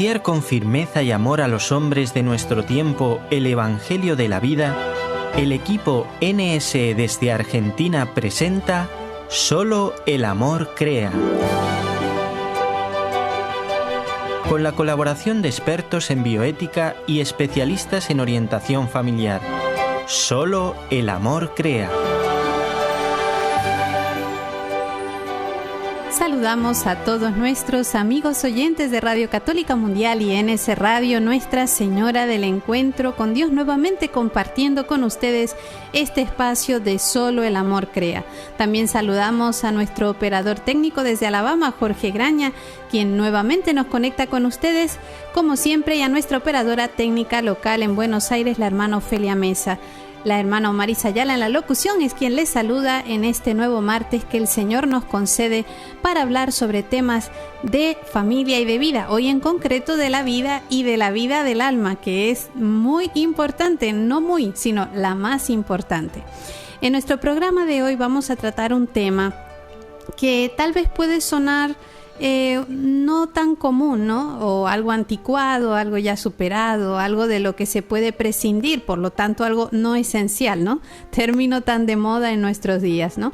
anunciar con firmeza y amor a los hombres de nuestro tiempo el Evangelio de la vida, el equipo NSE desde Argentina presenta Solo el amor crea. Con la colaboración de expertos en bioética y especialistas en orientación familiar. Solo el amor crea. Saludamos a todos nuestros amigos oyentes de Radio Católica Mundial y NS Radio, Nuestra Señora del Encuentro con Dios, nuevamente compartiendo con ustedes este espacio de Solo el Amor Crea. También saludamos a nuestro operador técnico desde Alabama, Jorge Graña, quien nuevamente nos conecta con ustedes, como siempre, y a nuestra operadora técnica local en Buenos Aires, la hermana Ofelia Mesa. La hermana Marisa Ayala en la locución es quien les saluda en este nuevo martes que el Señor nos concede para hablar sobre temas de familia y de vida, hoy en concreto de la vida y de la vida del alma, que es muy importante, no muy, sino la más importante. En nuestro programa de hoy vamos a tratar un tema que tal vez puede sonar no tan común, ¿no? O algo anticuado, algo ya superado, algo de lo que se puede prescindir, por lo tanto algo no esencial, ¿no? Término tan de moda en nuestros días, ¿no?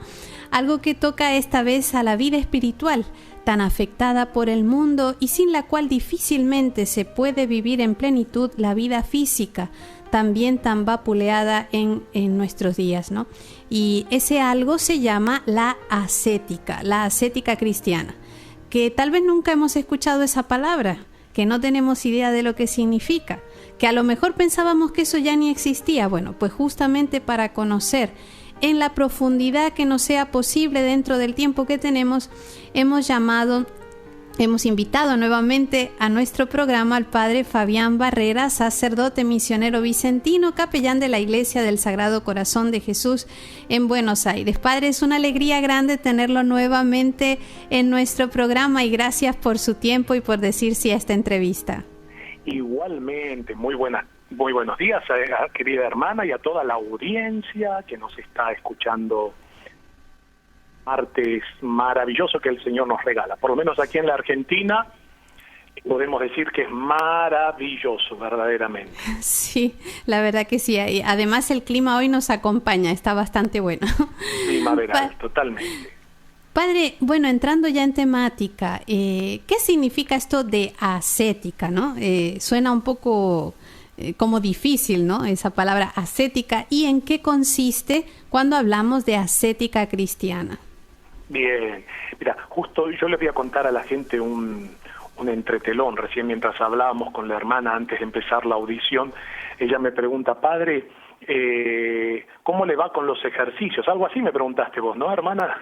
Algo que toca esta vez a la vida espiritual, tan afectada por el mundo y sin la cual difícilmente se puede vivir en plenitud la vida física, también tan vapuleada en nuestros días, ¿no? Y ese algo se llama la ascética cristiana, que tal vez nunca hemos escuchado esa palabra, que no tenemos idea de lo que significa, que a lo mejor pensábamos que eso ya ni existía. Bueno, pues justamente para conocer en la profundidad que nos sea posible dentro del tiempo que tenemos, hemos invitado nuevamente a nuestro programa al padre Fabián Barrera, sacerdote misionero vicentino, capellán de la Iglesia del Sagrado Corazón de Jesús en Buenos Aires. Padre, es una alegría grande tenerlo nuevamente en nuestro programa y gracias por su tiempo y por decir sí a esta entrevista. Igualmente, muy buenos días, querida hermana, y a toda la audiencia que nos está escuchando. Martes maravilloso que el Señor nos regala, por lo menos aquí en la Argentina podemos decir que es maravilloso verdaderamente. Sí, la verdad que sí, además el clima hoy nos acompaña, está bastante bueno. Primaveral, totalmente. Padre, bueno, entrando ya en temática, ¿qué significa esto de ascética, no? Suena un poco como difícil, ¿no? Esa palabra ascética, ¿y en qué consiste cuando hablamos de ascética cristiana? Bien, mira, justo yo les voy a contar a la gente un entretelón. Recién mientras hablábamos con la hermana antes de empezar la audición, ella me pregunta, padre, ¿cómo le va con los ejercicios? Algo así me preguntaste vos, ¿no, hermana?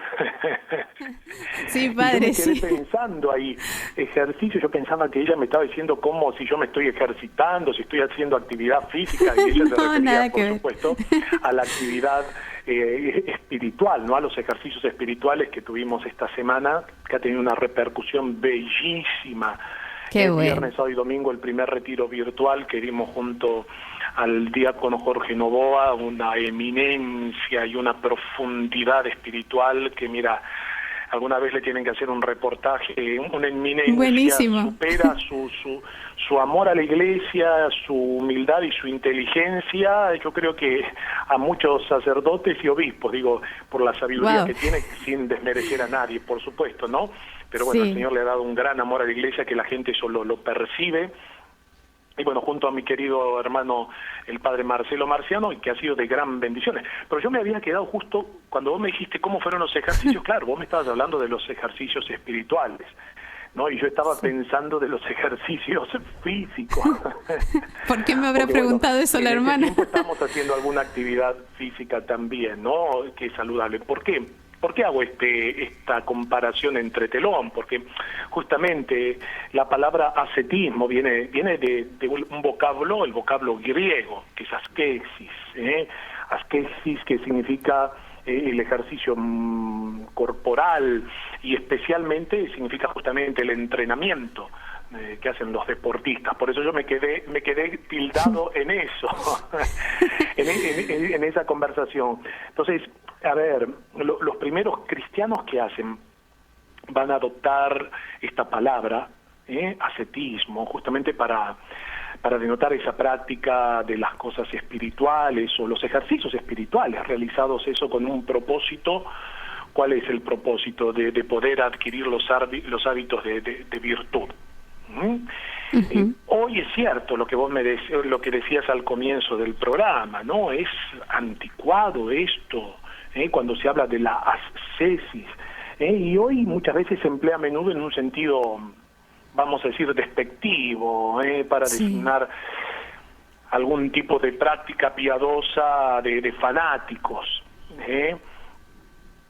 Sí, padre, y yo me quedé pensando ahí, ejercicio, yo pensaba que ella me estaba diciendo cómo si yo me estoy ejercitando, si estoy haciendo actividad física, y ella se refería, por supuesto, a la actividad espiritual, ¿no? A los ejercicios espirituales que tuvimos esta semana, que ha tenido una repercusión bellísima. Qué bueno. Viernes, sábado y domingo, el primer retiro virtual que dimos junto al diácono Jorge Novoa, una eminencia y una profundidad espiritual que, mira, alguna vez le tienen que hacer un reportaje, una eminencia. Buenísimo. Supera su amor a la iglesia, su humildad y su inteligencia, yo creo que a muchos sacerdotes y obispos, digo, por la sabiduría que tiene, sin desmerecer a nadie, por supuesto, ¿no? Pero bueno, sí. El Señor le ha dado un gran amor a la iglesia que la gente eso lo percibe. Y bueno, junto a mi querido hermano, el padre Marcelo Marciano, y que ha sido de gran bendiciones. Pero yo me había quedado justo, cuando vos me dijiste cómo fueron los ejercicios, claro, vos me estabas hablando de los ejercicios espirituales, ¿no? Y yo estaba pensando de los ejercicios físicos. ¿Por qué me habrá preguntado eso la hermana? Estamos haciendo alguna actividad física también, ¿no? Que es saludable. ¿Por qué? ¿Por qué hago esta comparación entre telón? Porque justamente la palabra ascetismo viene de un vocablo, el vocablo griego, que es askesis, askesis, que significa el ejercicio corporal, y especialmente significa justamente el entrenamiento que hacen los deportistas. Por eso yo me quedé tildado en eso, en esa conversación. Entonces, a ver, los primeros cristianos que hacen van a adoptar esta palabra ascetismo, justamente para denotar esa práctica de las cosas espirituales o los ejercicios espirituales realizados eso con un propósito. ¿Cuál es el propósito? De poder adquirir los hábitos de virtud. Hoy es cierto lo que vos lo que decías al comienzo del programa, ¿no? Es anticuado esto, cuando se habla de la ascesis, y hoy muchas veces se emplea a menudo en un sentido, vamos a decir, despectivo, para designar algún tipo de práctica piadosa de fanáticos,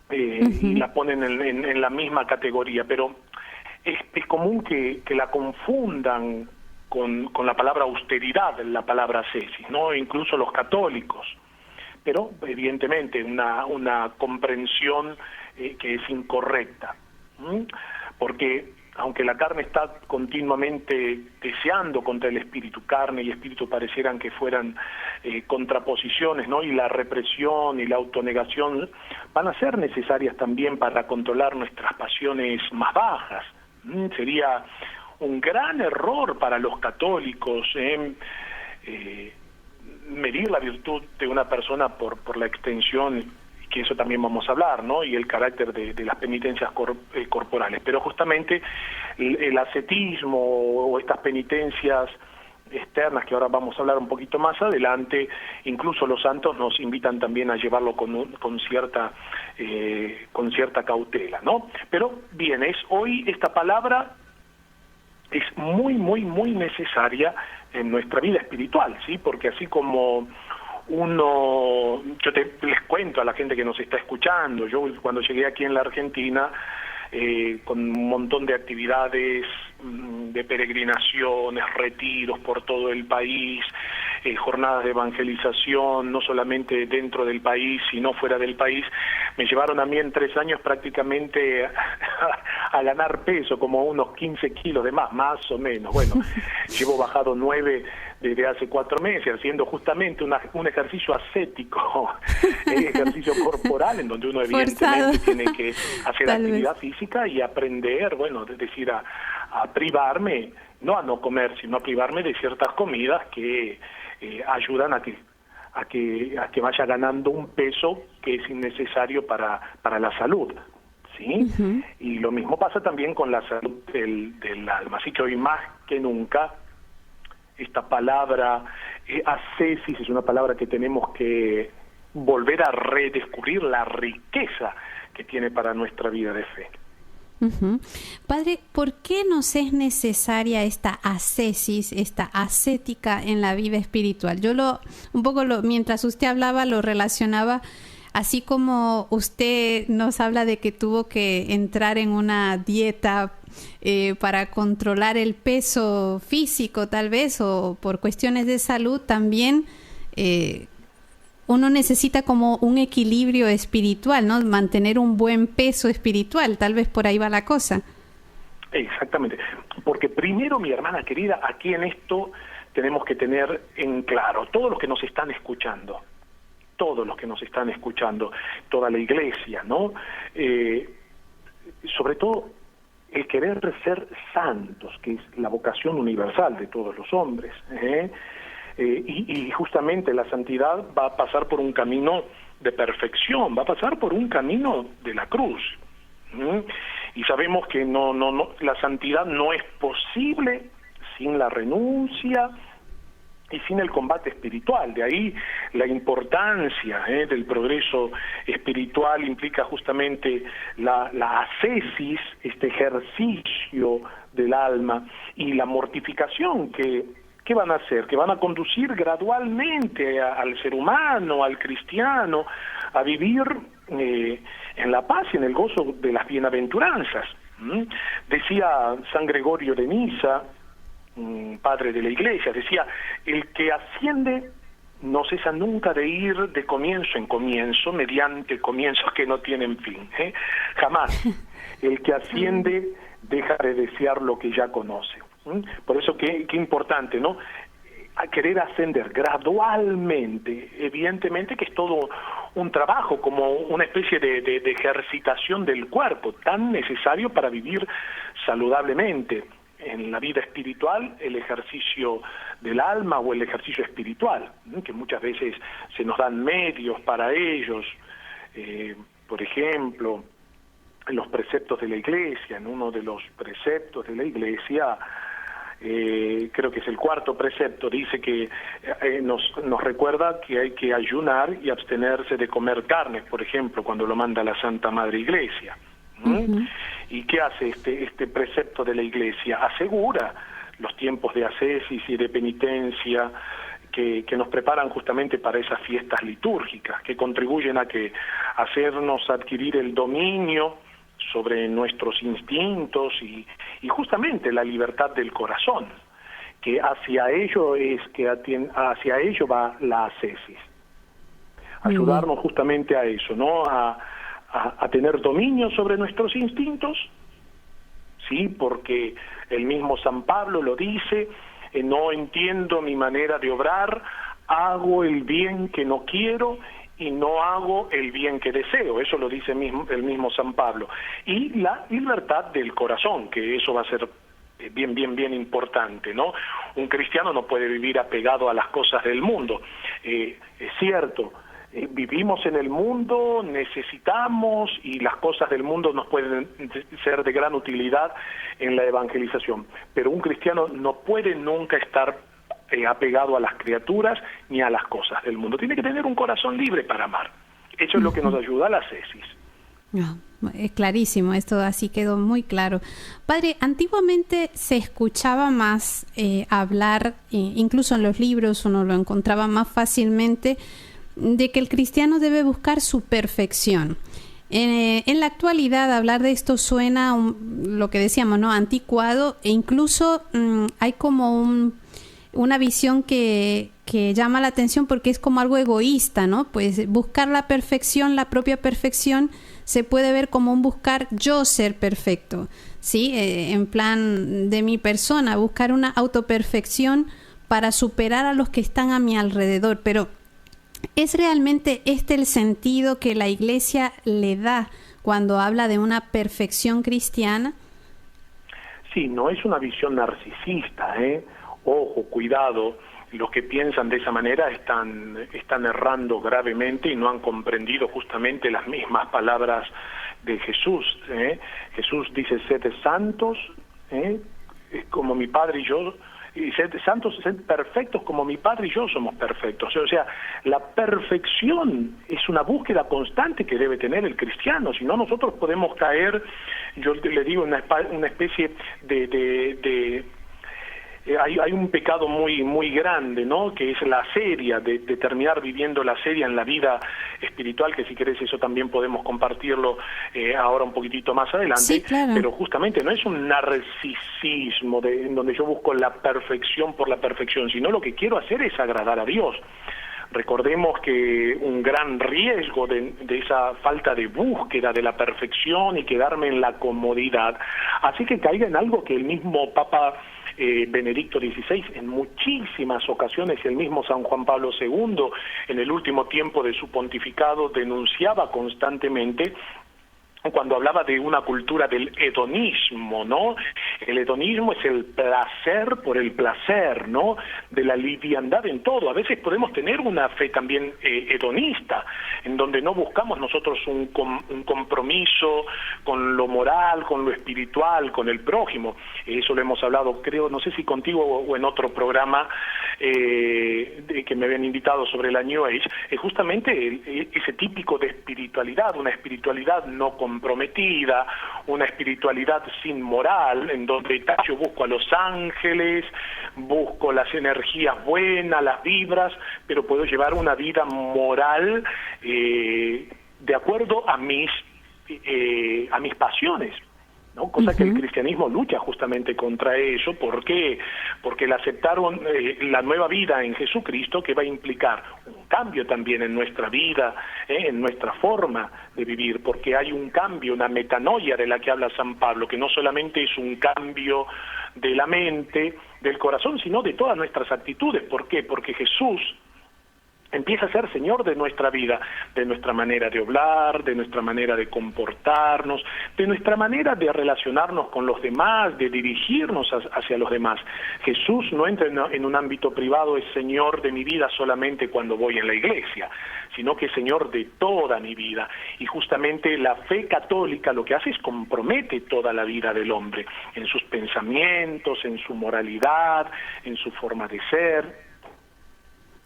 y la ponen en la misma categoría, pero es común que la confundan con la palabra austeridad, la palabra ascesis, ¿no? Incluso los católicos, pero evidentemente una comprensión que es incorrecta, porque aunque la carne está continuamente deseando contra el espíritu, carne y espíritu parecieran que fueran contraposiciones, ¿no? Y la represión y la autonegación van a ser necesarias también para controlar nuestras pasiones más bajas. Sería un gran error para los católicos medir la virtud de una persona por la extensión, que eso también vamos a hablar, ¿no? Y el carácter de las penitencias corporales. Pero justamente el ascetismo o estas penitencias externas, que ahora vamos a hablar un poquito más adelante, incluso los santos nos invitan también a llevarlo con cierta cautela, ¿no? Pero bien, hoy esta palabra es muy, muy, muy necesaria en nuestra vida espiritual, ¿sí? Porque así como yo les cuento a la gente que nos está escuchando, yo cuando llegué aquí en la Argentina, con un montón de actividades, de peregrinaciones, retiros por todo el país, jornadas de evangelización, no solamente dentro del país, sino fuera del país, me llevaron a mí en 3 años prácticamente a ganar peso, como unos 15 kilos de más o menos. Bueno, llevo bajado 9 desde hace 4 meses, haciendo justamente un ejercicio ascético, ejercicio corporal, en donde uno evidentemente tiene que hacer actividad física y aprender, bueno, es decir, a privarme, no a no comer, sino a privarme de ciertas comidas que ayudan a que vaya ganando un peso que es innecesario para la salud, ¿sí? Y lo mismo pasa también con la salud del alma. Así que hoy más que nunca esta palabra ascesis es una palabra que tenemos que volver a redescubrir la riqueza que tiene para nuestra vida de fe. Padre, ¿por qué nos es necesaria esta ascesis, esta ascética en la vida espiritual? Yo mientras usted hablaba, lo relacionaba, así como usted nos habla de que tuvo que entrar en una dieta para controlar el peso físico, tal vez, o por cuestiones de salud, también uno necesita como un equilibrio espiritual, ¿no? Mantener un buen peso espiritual, tal vez por ahí va la cosa. Exactamente, porque primero, mi hermana querida, aquí en esto tenemos que tener en claro, todos los que nos están escuchando, toda la iglesia, ¿no? Sobre todo, el querer ser santos, que es la vocación universal de todos los hombres, y justamente la santidad va a pasar por un camino de perfección, va a pasar por un camino de la cruz. Y sabemos que no, la santidad no es posible sin la renuncia y sin el combate espiritual. De ahí la importancia del progreso espiritual implica justamente la ascesis, este ejercicio del alma, y la mortificación ¿qué van a hacer? Que van a conducir gradualmente al ser humano, al cristiano, a vivir en la paz y en el gozo de las bienaventuranzas. Decía San Gregorio de Nisa, padre de la Iglesia, decía: el que asciende no cesa nunca de ir de comienzo en comienzo, mediante comienzos que no tienen fin. Jamás. El que asciende deja de desear lo que ya conoce. Por eso qué importante, ¿no? A querer ascender gradualmente, evidentemente que es todo un trabajo, como una especie de ejercitación del cuerpo, tan necesario para vivir saludablemente. en la vida espiritual el ejercicio del alma o el ejercicio espiritual, que muchas veces se nos dan medios para ellos. Por ejemplo, en los preceptos de la Iglesia, en uno de los preceptos de la Iglesia, creo que es el 4º precepto, dice que nos recuerda que hay que ayunar y abstenerse de comer carnes, por ejemplo, cuando lo manda la Santa Madre Iglesia. ¿Y qué hace este precepto de la Iglesia? Asegura los tiempos de ascesis y de penitencia que nos preparan justamente para esas fiestas litúrgicas, que contribuyen a hacernos adquirir el dominio sobre nuestros instintos y justamente la libertad del corazón, que hacia ello va la ascesis. Ayudarnos justamente a eso, ¿no? A tener dominio sobre nuestros instintos, sí, porque el mismo San Pablo lo dice: no entiendo mi manera de obrar, hago el bien que no quiero y no hago el bien que deseo. Eso lo dice el mismo San Pablo. Y la libertad del corazón, que eso va a ser bien importante, ¿no? Un cristiano no puede vivir apegado a las cosas del mundo. Es cierto, vivimos en el mundo, necesitamos, y las cosas del mundo nos pueden ser de gran utilidad en la evangelización, pero un cristiano no puede nunca estar apegado a las criaturas ni a las cosas del mundo. Tiene que tener un corazón libre para amar. Eso es lo que nos ayuda a la ascesis. Es clarísimo, esto así quedó muy claro. Padre, antiguamente se escuchaba más hablar, incluso en los libros uno lo encontraba más fácilmente, de que el cristiano debe buscar su perfección. En la actualidad hablar de esto suena, lo que decíamos, ¿no?, anticuado, e incluso hay como una visión que llama la atención porque es como algo egoísta, ¿no? Pues buscar la perfección, la propia perfección, se puede ver como un buscar yo ser perfecto, ¿sí? En plan de mi persona, buscar una autoperfección para superar a los que están a mi alrededor. Pero ¿es realmente este el sentido que la Iglesia le da cuando habla de una perfección cristiana? Sí, no es una visión narcisista, Ojo, cuidado, los que piensan de esa manera están errando gravemente y no han comprendido justamente las mismas palabras de Jesús. Jesús dice: sed santos, como mi Padre y yo, y sed santos, sed perfectos como mi Padre y yo somos perfectos. O sea, la perfección es una búsqueda constante que debe tener el cristiano, si no nosotros podemos caer, yo le digo, una especie de hay un pecado muy grande, ¿no?, que es la asedia, de terminar viviendo la asedia en la vida espiritual, que si querés eso también podemos compartirlo ahora un poquitito más adelante. Sí, claro. Pero justamente no es un narcisismo en donde yo busco la perfección por la perfección, sino lo que quiero hacer es agradar a Dios. Recordemos que un gran riesgo de esa falta de búsqueda de la perfección y quedarme en la comodidad hace que caiga en algo que el mismo Papa Benedicto XVI en muchísimas ocasiones, y el mismo San Juan Pablo II en el último tiempo de su pontificado denunciaba constantemente, cuando hablaba de una cultura del hedonismo, ¿no? El hedonismo es el placer por el placer, ¿no?, de la liviandad en todo. A veces podemos tener una fe también hedonista, en donde no buscamos nosotros un compromiso con lo moral, con lo espiritual, con el prójimo. Eso lo hemos hablado, creo, no sé si contigo o en otro programa que me habían invitado sobre la New Age, justamente ese típico de espiritualidad, una espiritualidad no comprometida, una espiritualidad sin moral, en donde yo busco a los ángeles, busco las energías buenas, las vibras, pero puedo llevar una vida moral de acuerdo a mis pasiones, ¿no? Cosa que el cristianismo lucha justamente contra eso. ¿Por qué? Porque el aceptar la nueva vida en Jesucristo, que va a implicar un cambio también en nuestra vida, en nuestra forma de vivir, porque hay un cambio, una metanoia de la que habla San Pablo, que no solamente es un cambio de la mente, del corazón, sino de todas nuestras actitudes. ¿Por qué? Porque Jesús empieza a ser Señor de nuestra vida, de nuestra manera de hablar, de nuestra manera de comportarnos, de nuestra manera de relacionarnos con los demás, de dirigirnos hacia los demás. Jesús no entra en un ámbito privado, es Señor de mi vida solamente cuando voy en la iglesia, sino que es Señor de toda mi vida. Y justamente la fe católica lo que hace es compromete toda la vida del hombre, en sus pensamientos, en su moralidad, en su forma de ser.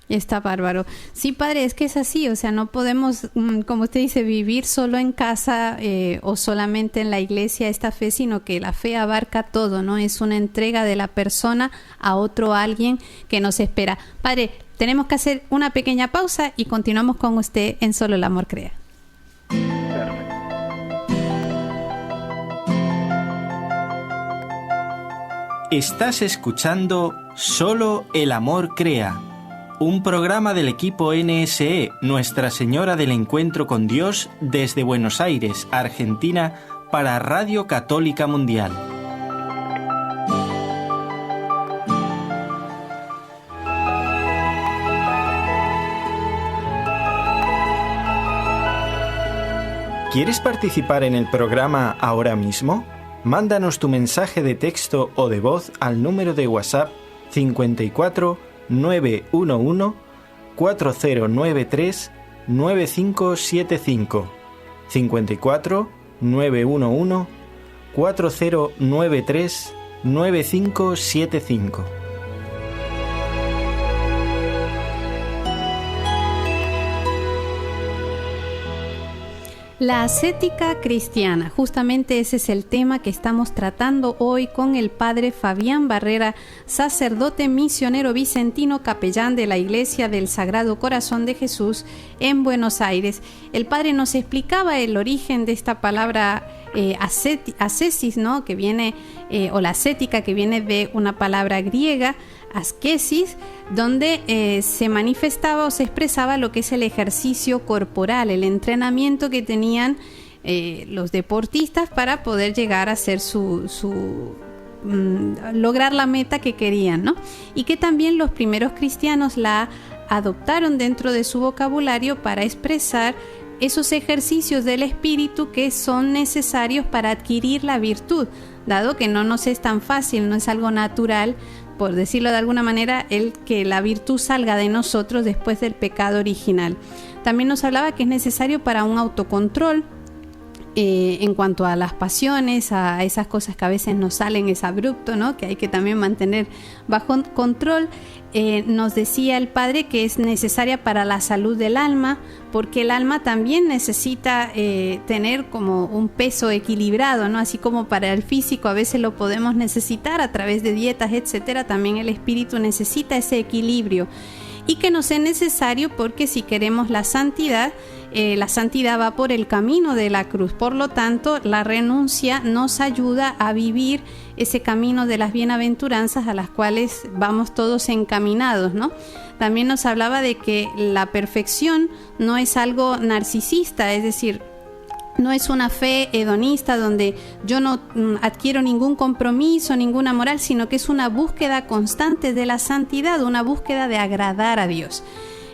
Está bárbaro. Sí, padre, es que es así, o sea, no podemos, como usted dice, vivir solo en casa o solamente en la iglesia esta fe, sino que la fe abarca todo, ¿no? Es una entrega de la persona a otro alguien que nos espera. Padre, tenemos que hacer una pequeña pausa y continuamos con usted en Solo el Amor Crea. Estás escuchando Solo el Amor Crea, un programa del equipo NSE, Nuestra Señora del Encuentro con Dios, desde Buenos Aires, Argentina, para Radio Católica Mundial. ¿Quieres participar en el programa ahora mismo? Mándanos tu mensaje de texto o de voz al número de WhatsApp 54 911 4093 9575 54 911 4093 9575. La ascética cristiana, justamente ese es el tema que estamos tratando hoy con el padre Fabián Barrera, sacerdote misionero vicentino, capellán de la Iglesia del Sagrado Corazón de Jesús en Buenos Aires. El padre nos explicaba el origen de esta palabra ascesis, ¿no? Que viene, o la ascética, que viene de una palabra griega, askesis, donde se manifestaba o se expresaba lo que es el ejercicio corporal, el entrenamiento que tenían los deportistas para poder llegar a hacer lograr la meta que querían, ¿no? Y que también los primeros cristianos la adoptaron dentro de su vocabulario para expresar esos ejercicios del espíritu que son necesarios para adquirir la virtud, dado que no nos es tan fácil, no es algo natural, por decirlo de alguna manera, el que la virtud salga de nosotros después del pecado original. También nos hablaba que es necesario para un autocontrol en cuanto a las pasiones, a esas cosas que a veces nos salen, es abrupto, ¿no? Que hay que también mantener bajo control. Nos decía el padre que es necesaria para la salud del alma, porque el alma también necesita tener como un peso equilibrado, ¿no? Así como para el físico a veces lo podemos necesitar a través de dietas, etcétera, también el espíritu necesita ese equilibrio. Y que nos es necesario porque si queremos la santidad va por el camino de la cruz. Por lo tanto, la renuncia nos ayuda a vivir ese camino de las bienaventuranzas a las cuales vamos todos encaminados, ¿no? También nos hablaba de que la perfección no es algo narcisista, es decir, no es una fe hedonista donde yo no adquiero ningún compromiso, ninguna moral, sino que es una búsqueda constante de la santidad, una búsqueda de agradar a Dios.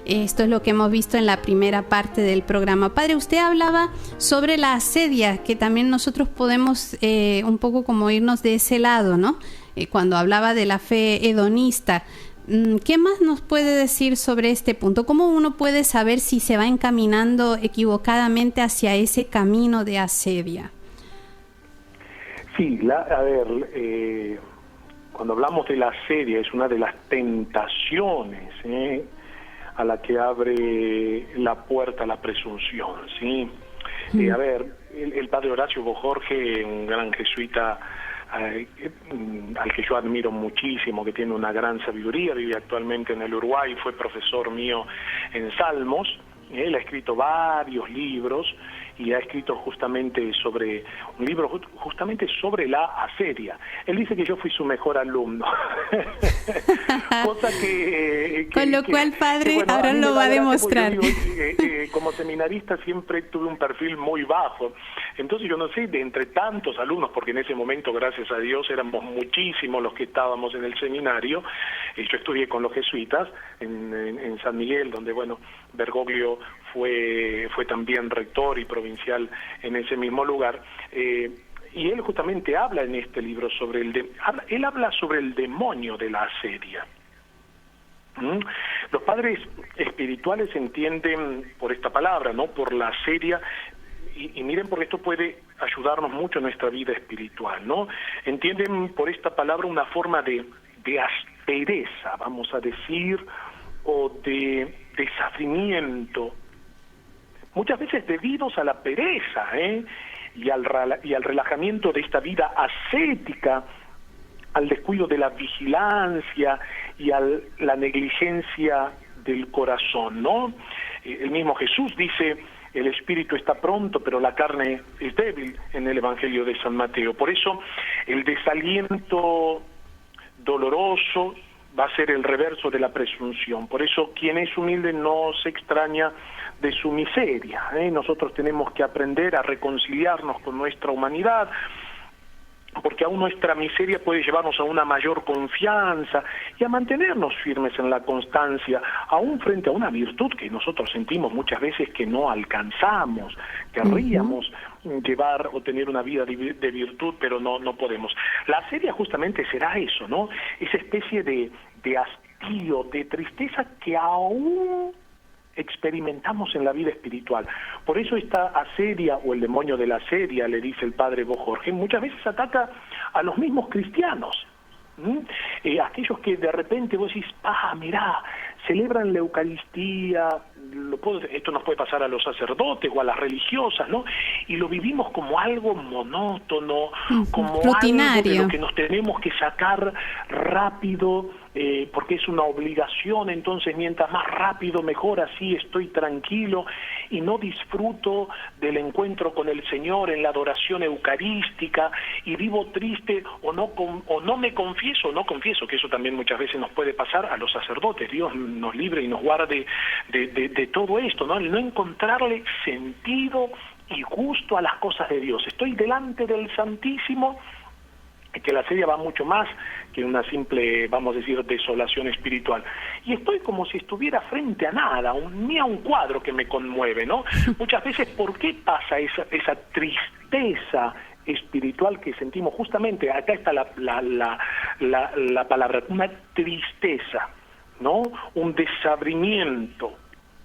Esto es lo que hemos visto en la primera parte del programa. Padre, usted hablaba sobre la asedia, que también nosotros podemos un poco como irnos de ese lado, ¿no? Cuando hablaba de la fe hedonista. ¿Qué más nos puede decir sobre este punto? ¿Cómo uno puede saber si se va encaminando equivocadamente hacia ese camino de asedia? Sí, cuando hablamos de la asedia es una de las tentaciones a la que abre la puerta la presunción, ¿sí? El padre Horacio Bojorge, un gran jesuita al que yo admiro muchísimo, que tiene una gran sabiduría, vive actualmente en el Uruguay, fue profesor mío en Salmos, él ha escrito varios libros y ha escrito justamente sobre un libro justamente sobre la asedia. Él dice que yo fui su mejor alumno. Cosa con lo cual, padre, bueno, ahora lo va a demostrar. Como seminarista siempre tuve un perfil muy bajo. Entonces yo no sé, de entre tantos alumnos, porque en ese momento, gracias a Dios, éramos muchísimos los que estábamos en el seminario. Yo estudié con los jesuitas en San Miguel, donde, bueno, Bergoglio fue también rector y provincial en ese mismo lugar. Y él justamente habla en este libro sobre él habla sobre el demonio de la asedia. Los padres espirituales entienden por esta palabra, ¿no?, por la asedia, y miren, porque esto puede ayudarnos mucho en nuestra vida espiritual, ¿no? Entienden por esta palabra una forma de aspereza, vamos a decir, o de desafrimiento, muchas veces debidos a la pereza, y al relajamiento de esta vida ascética, al descuido de la vigilancia y a la negligencia del corazón, ¿no? El mismo Jesús dice: el espíritu está pronto, pero la carne es débil, en el Evangelio de San Mateo. Por eso el desaliento doloroso va a ser el reverso de la presunción. Por eso quien es humilde no se extraña de su miseria, Nosotros tenemos que aprender a reconciliarnos con nuestra humanidad, porque aún nuestra miseria puede llevarnos a una mayor confianza y a mantenernos firmes en la constancia, aún frente a una virtud que nosotros sentimos muchas veces que no alcanzamos. Querríamos llevar o tener una vida de virtud, pero no podemos. La asedia justamente será eso, ¿no? Esa especie de hastío, de tristeza que aún experimentamos en la vida espiritual. Por eso esta asedia, o el demonio de la asedia, le dice el padre Bo Jorge, muchas veces ataca a los mismos cristianos. Aquellos que de repente vos decís: mirá, celebran la Eucaristía, esto nos puede pasar a los sacerdotes o a las religiosas, ¿no? Y lo vivimos como algo monótono, como rutinario, algo de lo que nos tenemos que sacar rápido, porque es una obligación. Entonces, mientras más rápido mejor, así estoy tranquilo y no disfruto del encuentro con el Señor en la adoración eucarística, y vivo triste o no me confieso, que eso también muchas veces nos puede pasar a los sacerdotes. Dios nos libre y nos guarde de todo esto, ¿no? El no encontrarle sentido y gusto a las cosas de Dios. Estoy delante del Santísimo, que la asedia va mucho más que una simple, vamos a decir, desolación espiritual. Y estoy como si estuviera frente a nada, ni a un cuadro que me conmueve, ¿no? Muchas veces, ¿por qué pasa esa tristeza espiritual que sentimos? Justamente, acá está la palabra, una tristeza, ¿no? Un desabrimiento,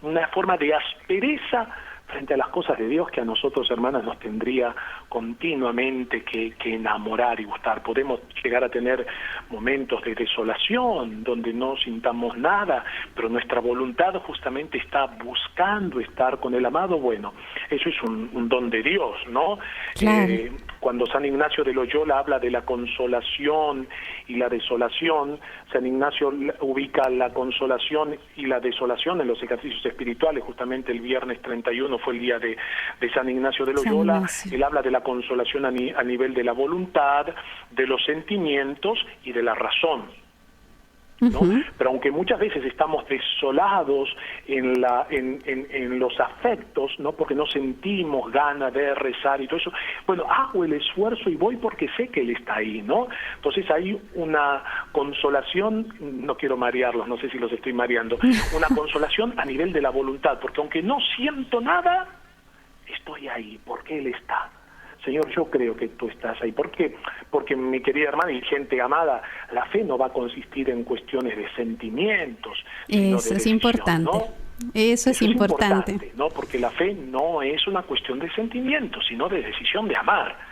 una forma de aspereza frente a las cosas de Dios que a nosotros, hermanas, nos tendría continuamente que enamorar y gustar. Podemos llegar a tener momentos de desolación donde no sintamos nada, pero nuestra voluntad justamente está buscando estar con el amado. Bueno, eso es un don de Dios, ¿no? Claro. Cuando San Ignacio de Loyola habla de la consolación y la desolación, San Ignacio ubica la consolación y la desolación en los ejercicios espirituales. Justamente el viernes 31 fue el día de San Ignacio de Loyola. Él habla de la consolación a nivel de la voluntad, de los sentimientos y de la razón, ¿no? Pero aunque muchas veces estamos desolados en los afectos, ¿no?, porque no sentimos ganas de rezar y todo eso, bueno, hago el esfuerzo y voy porque sé que Él está ahí, ¿no? Entonces hay una consolación, no quiero marearlos, no sé si los estoy mareando, una consolación a nivel de la voluntad, porque aunque no siento nada, estoy ahí porque Él está. Señor, yo creo que tú estás ahí. ¿Por qué? Porque, mi querida hermana y gente amada, la fe no va a consistir en cuestiones de sentimientos, sino eso de es decisión, importante, ¿no? Eso es importante, ¿no? Porque la fe no es una cuestión de sentimientos, sino de decisión de amar.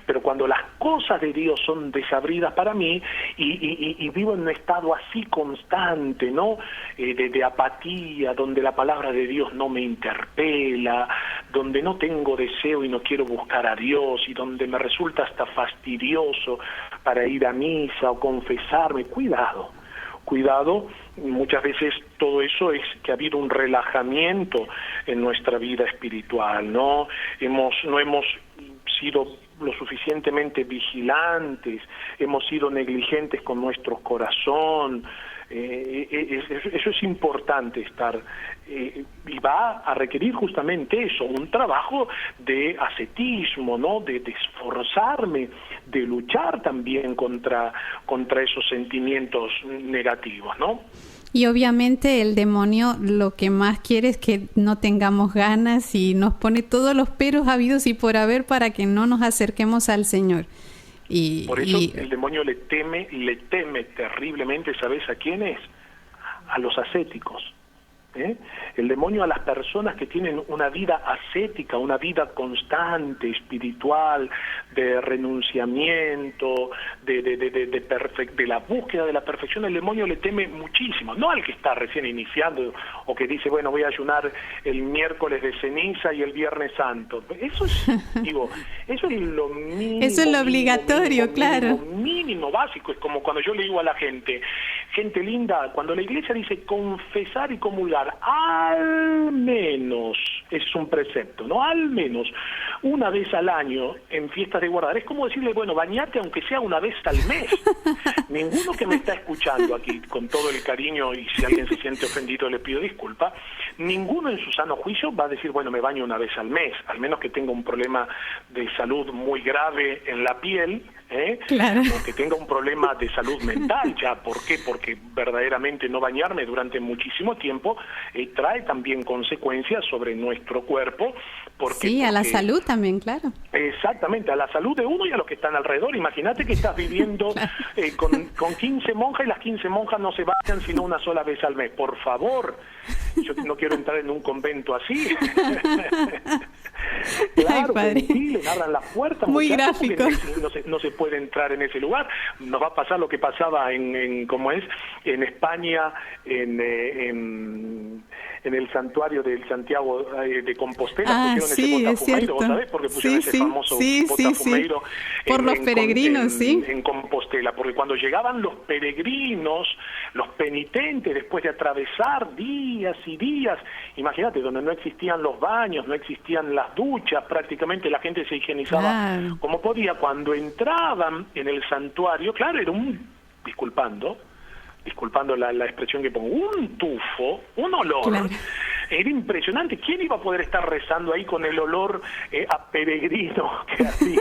Pero cuando las cosas de Dios son desabridas para mí y vivo en un estado así constante, ¿no?, de apatía, donde la palabra de Dios no me interpela, donde no tengo deseo y no quiero buscar a Dios, y donde me resulta hasta fastidioso para ir a misa o confesarme, cuidado. cuidado, muchas veces todo eso es que ha habido un relajamiento en nuestra vida espiritual, no hemos sido lo suficientemente vigilantes, hemos sido negligentes con nuestro corazón. Eso es importante estar, y va a requerir justamente eso, un trabajo de ascetismo, ¿no? De esforzarme, de luchar también contra esos sentimientos negativos, ¿no? Y obviamente el demonio lo que más quiere es que no tengamos ganas y nos pone todos los peros habidos y por haber para que no nos acerquemos al Señor. Por eso el demonio le teme terriblemente, ¿sabes a quiénes? A los ascéticos. El demonio a las personas que tienen una vida ascética, una vida constante, espiritual, de renunciamiento, de la búsqueda de la perfección, el demonio le teme muchísimo, no al que está recién iniciando o que dice, bueno, voy a ayunar el miércoles de ceniza y el viernes santo. Eso es, eso es lo mínimo. Eso es lo obligatorio, claro. Mínimo, básico. Es como cuando yo le digo a la gente linda, cuando la iglesia dice confesar y comulgar, al menos, es un precepto, ¿no? Al menos una vez al año en fiestas de guardar. Es como decirle, bueno, bañate aunque sea una vez al mes. Ninguno que me está escuchando aquí, con todo el cariño, y si alguien se siente ofendido le pido disculpa, ninguno en su sano juicio va a decir, bueno, me baño una vez al mes, al menos que tenga un problema de salud muy grave en la piel, claro, o que tenga un problema de salud mental ya. ¿Por qué? Porque verdaderamente no bañarme durante muchísimo tiempo trae también consecuencias sobre nuestro cuerpo. Sí, a la salud también, claro. Exactamente, a la salud de uno y a los que están alrededor. Imagínate que estás viviendo con 15 monjas y las 15 monjas no se bañan sino una sola vez al mes. Por favor, yo no quiero entrar en un convento así. Claro, le abran las puertas. Muy gráfico. No se puede entrar en ese lugar. Nos va a pasar lo que pasaba en España, en el santuario del Santiago de Compostela. Pusieron ese botafumeiro, ¿vos sabés? Porque pusieron ese famoso botafumeiro por los peregrinos, en Compostela, porque cuando llegaban los peregrinos, los penitentes, después de atravesar días y días, imagínate, donde no existían los baños, no existían las duchas, prácticamente la gente se higienizaba como podía. Cuando entraban en el santuario, claro, era disculpando la expresión que pongo, un tufo, un olor. Claro. Era impresionante. ¿Quién iba a poder estar rezando ahí con el olor a peregrino que hacía?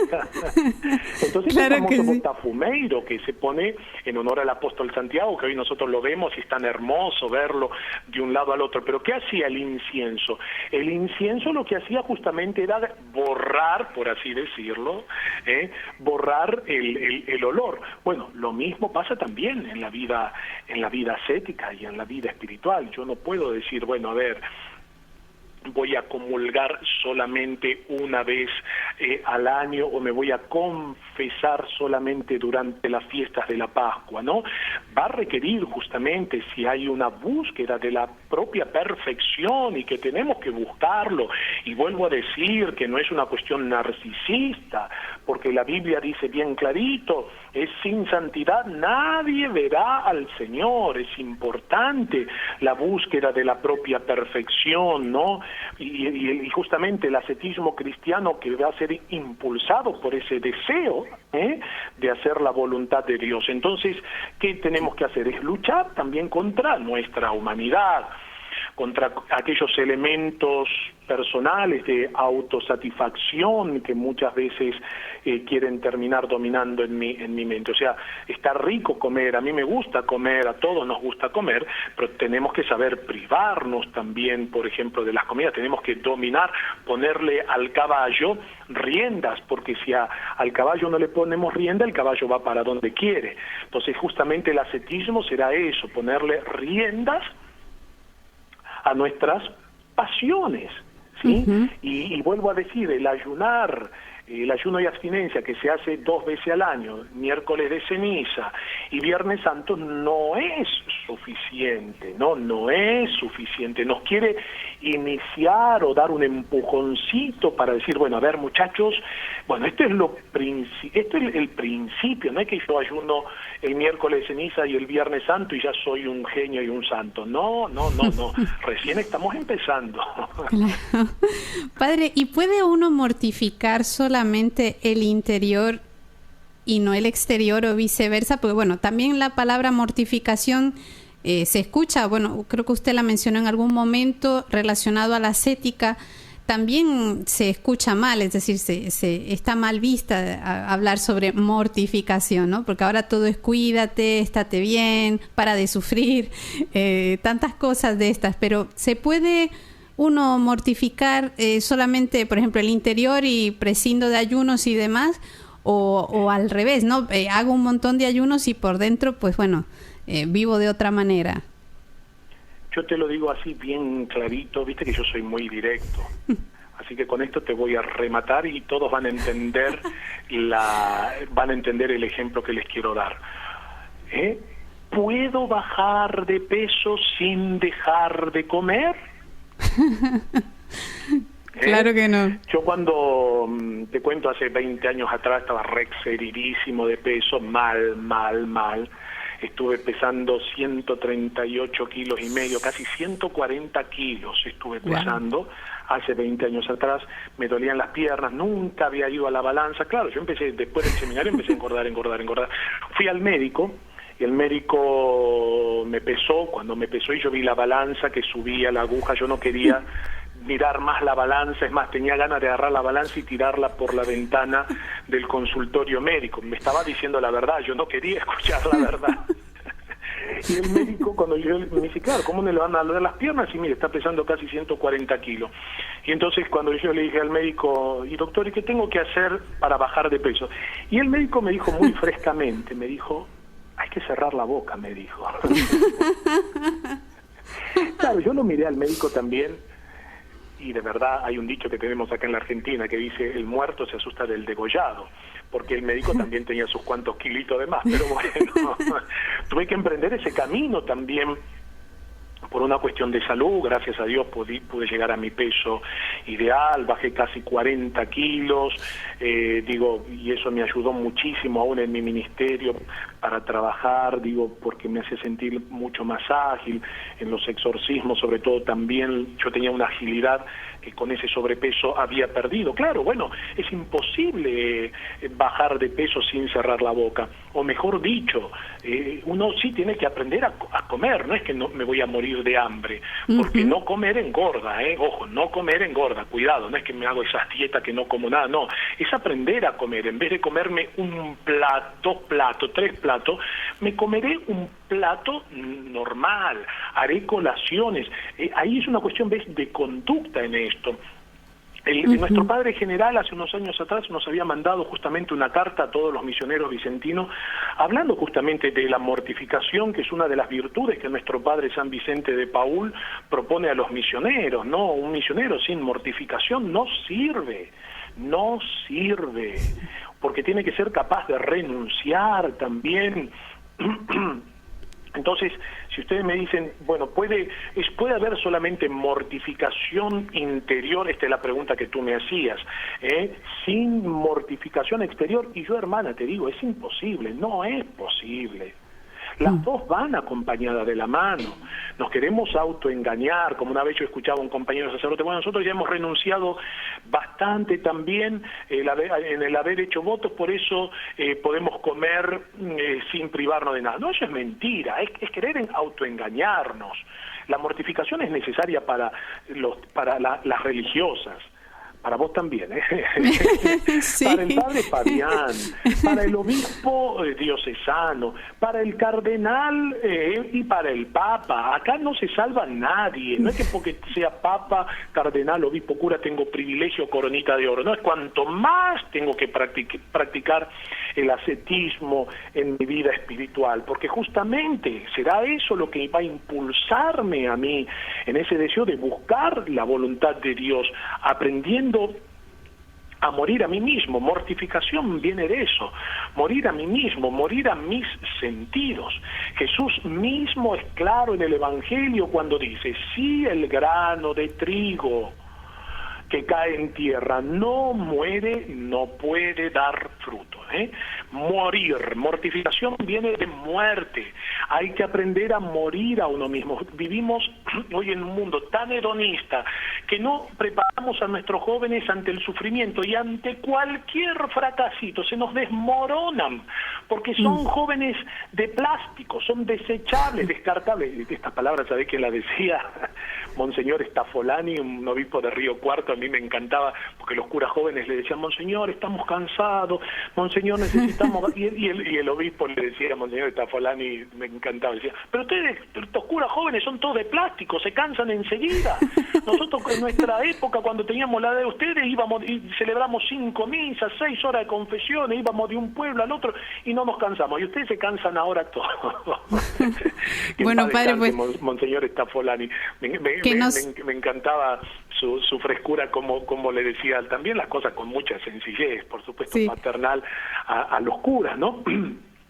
Entonces, claro, el famoso botafumeiro que se pone en honor al apóstol Santiago, que hoy nosotros lo vemos y es tan hermoso verlo de un lado al otro. Pero ¿qué hacía el incienso? El incienso lo que hacía justamente era borrar, por así decirlo, borrar el olor. Bueno, lo mismo pasa también en la vida ascética y en la vida espiritual. Yo no puedo decir, bueno, a ver, voy a comulgar solamente una vez al año o me voy a confesar solamente durante las fiestas de la Pascua, ¿no? Va a requerir justamente, si hay una búsqueda de la propia perfección y que tenemos que buscarlo, y vuelvo a decir que no es una cuestión narcisista, porque la Biblia dice bien clarito, es sin santidad nadie verá al Señor. Es importante la búsqueda de la propia perfección, ¿no? Y justamente el ascetismo cristiano que va a ser impulsado por ese deseo de hacer la voluntad de Dios. Entonces, ¿qué tenemos que hacer? Es luchar también contra nuestra humanidad, contra aquellos elementos personales de autosatisfacción que muchas veces quieren terminar dominando en mi mente. O sea, está rico comer, a mí me gusta comer, a todos nos gusta comer, pero tenemos que saber privarnos también, por ejemplo, de las comidas. Tenemos que dominar, ponerle al caballo riendas, porque si al caballo no le ponemos rienda, el caballo va para donde quiere. Entonces, justamente el ascetismo será eso, ponerle riendas a nuestras pasiones, ¿sí? Y vuelvo a decir, el ayuno y abstinencia que se hace 2 veces al año, miércoles de ceniza y viernes santo, no es suficiente, no es suficiente. Nos quiere iniciar o dar un empujoncito para decir, bueno, a ver, muchachos, bueno, esto es el principio, no es que yo ayuno el miércoles ceniza y el viernes santo y ya soy un genio y un santo. No, recién estamos empezando. Claro. Padre, ¿y puede uno mortificar solamente el interior y no el exterior o viceversa? Porque bueno, también la palabra mortificación se escucha, bueno, creo que usted la mencionó en algún momento relacionado a la ascética, también se escucha mal, es decir, se está mal vista hablar sobre mortificación, ¿no? Porque ahora todo es cuídate, estate bien, para de sufrir, tantas cosas de estas, pero ¿se puede uno mortificar solamente, por ejemplo, el interior y prescindo de ayunos y demás? O al revés, ¿no? Hago un montón de ayunos y por dentro, pues bueno, vivo de otra manera. Yo te lo digo así bien clarito, viste que yo soy muy directo. Así que con esto te voy a rematar y todos van a entender el ejemplo que les quiero dar. ¿Puedo bajar de peso sin dejar de comer? Claro que no. Yo cuando, te cuento, hace 20 años atrás estaba rexeridísimo de peso, mal. Estuve pesando 138 kilos y medio, casi 140 kilos estuve pesando hace 20 años atrás. Me dolían las piernas, nunca había ido a la balanza. Claro, yo empecé, después del seminario empecé a engordar. Fui al médico y el médico me pesó. Cuando me pesó y yo vi la balanza que subía la aguja, yo no quería mirar más la balanza, es más, tenía ganas de agarrar la balanza y tirarla por la ventana del consultorio médico. Me estaba diciendo la verdad, yo no quería escuchar la verdad. Y el médico, cuando yo me dice, claro, ¿cómo le van a doler las piernas? Y mire, está pesando casi 140 kilos. Y entonces cuando yo le dije al médico, y doctor, ¿y qué tengo que hacer para bajar de peso? Y el médico me dijo muy frescamente, me dijo, hay que cerrar la boca, me dijo. Claro, yo lo miré al médico también. Y de verdad hay un dicho que tenemos acá en la Argentina que dice, el muerto se asusta del degollado, porque el médico también tenía sus cuantos kilitos de más, pero bueno, tuve que emprender ese camino también por una cuestión de salud. Gracias a Dios pude llegar a mi peso ideal, bajé casi 40 kilos, y eso me ayudó muchísimo aún en mi ministerio para trabajar, porque me hace sentir mucho más ágil en los exorcismos, sobre todo también yo tenía una agilidad que con ese sobrepeso había perdido. Claro, bueno, es imposible bajar de peso sin cerrar la boca, o mejor dicho, uno sí tiene que aprender a comer, no es que no me voy a morir de hambre, porque no comer engorda, ojo, no comer engorda, cuidado, no es que me hago esas dietas que no como nada, no, es aprender a comer. En vez de comerme un plato, 2 platos, 3 platos, me comeré un plato normal, haré colaciones. Ahí es una cuestión, ¿ves?, de conducta en esto. Nuestro padre general hace unos años atrás nos había mandado justamente una carta a todos los misioneros vicentinos, hablando justamente de la mortificación, que es una de las virtudes que nuestro padre San Vicente de Paúl propone a los misioneros, ¿no? Un misionero sin mortificación no sirve, porque tiene que ser capaz de renunciar también. Entonces, si ustedes me dicen, bueno, ¿puede haber solamente mortificación interior? Esta es la pregunta que tú me hacías, sin mortificación exterior. Y yo, hermana, te digo, es imposible, no es posible. Las dos van acompañadas de la mano. Nos queremos autoengañar, como una vez yo escuchaba a un compañero sacerdote, bueno, nosotros ya hemos renunciado bastante también en el haber hecho votos, por eso podemos comer sin privarnos de nada. No, eso es mentira, es querer autoengañarnos. La mortificación es necesaria para las religiosas. Para vos también, sí. Para el padre Fabián, para el obispo diocesano, para el cardenal y para el papa. Acá no se salva nadie. No es que porque sea papa, cardenal, obispo, cura tengo privilegio, coronita de oro. No, es cuanto más tengo que practicar el ascetismo en mi vida espiritual, porque justamente será eso lo que va a impulsarme a mí en ese deseo de buscar la voluntad de Dios, aprendiendo a morir a mí mismo. Mortificación viene de eso, morir a mí mismo, morir a mis sentidos. Jesús mismo es claro en el Evangelio cuando dice, si el grano de trigo que cae en tierra no muere, no puede dar fruto. Morir, mortificación viene de muerte. Hay que aprender a morir a uno mismo. Vivimos hoy en un mundo tan hedonista que no preparamos a nuestros jóvenes ante el sufrimiento y ante cualquier fracasito se nos desmoronan porque son jóvenes de plástico, son desechables, descartables. Esta palabra, ¿sabés quién la decía? Monseñor Stafolani, un obispo de Río Cuarto. A mí me encantaba porque los curas jóvenes le decían, Monseñor, estamos cansados, Monseñor, necesitamos... y el obispo le decía, Monseñor Stafolani, me encantaba, decía, pero ustedes, estos curas jóvenes son todos de plástico, se cansan enseguida. Nosotros en nuestra época, cuando teníamos la edad de ustedes, íbamos y celebramos 5 misas, 6 horas de confesiones, íbamos de un pueblo al otro y no nos cansamos. Y ustedes se cansan ahora todos. Bueno, padre, pues... Monseñor Stafolani, me encantaba su frescura, como le decía, también las cosas con mucha sencillez, por supuesto, sí, maternal a los curas, ¿no?